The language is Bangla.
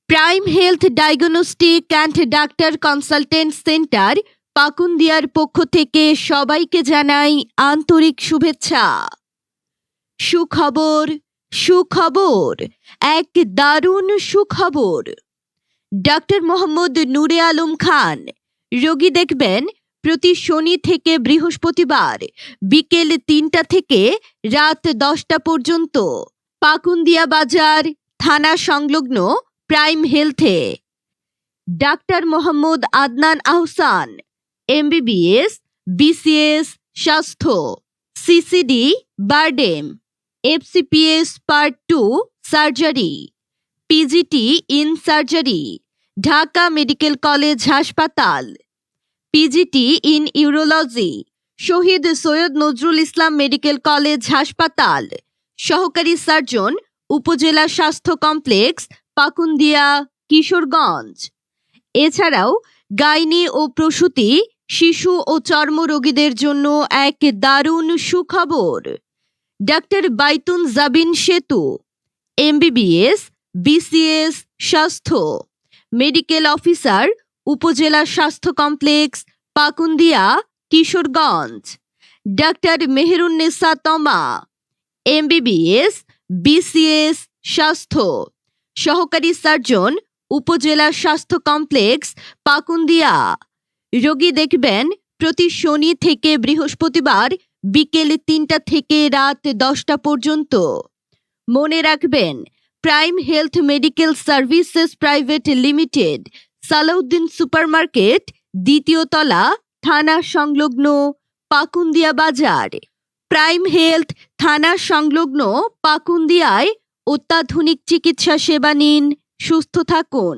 Prime Health diagnostic and doctor consultant centre পাকুন্দিয়ার পক্ষ থেকে সবাইকে জানাই আন্তরিক শুভেচ্ছা। সুখবর সুখবর এক দারুণ সুখবর। ডাক্তার মোহাম্মদ নূরে আলম খান রোগী দেখবেন প্রতি শনি থেকে বৃহস্পতিবার বিকেল ৩টা থেকে রাত 10টা পর্যন্ত পাকুন্দিয়া বাজার থানা সংলগ্ন প্রাইম হেলথে। Doctor Mohammad Adnan Ahsan MBBS BCS স্বাস্থ্য CCD BIRDEM FCPS part 2 surgery PGT in surgery Dhaka medical college হাসপাতাল PGT in urology Shaheed Syed Nazrul Islam medical college হাসপাতাল সহকারী সার্জন উপজেলা স্বাস্থ্য কমপ্লেক্স পাকুন্দিয়া কিশোরগঞ্জ। এছাড়াও গাইনি ও প্রসূতি শিশু ও চর্ম রোগীদের জন্য এক দারুণ সুখবর। ডাক্তার বাইতুন জাবিন সেতু MBBS BCS স্বাস্থ্য মেডিকেল অফিসার উপজেলা স্বাস্থ্য কমপ্লেক্স পাকুন্দিয়া কিশোরগঞ্জ। ডাক্তার মেহেরুন্নেসা তমা MBBS BCS স্বাস্থ্য সহকারী সার্জন উপজেলা স্বাস্থ্য কমপ্লেক্স পাকুন্দিয়া। রোগী দেখবেন প্রতি শনি থেকে বৃহস্পতিবার বিকেল 3টা থেকে রাত 10টা পর্যন্ত। মনে রাখবেন, Prime Health medical services private limited, Salauddin supermarket, 2য় তলা, থানা সংলগ্ন পাকুন্দিয়া বাজার। প্রাইম হেলথ থানা সংলগ্ন পাকুন্দিয়ায় অত্যাধুনিক চিকিৎসা সেবা নিন, সুস্থ থাকুন।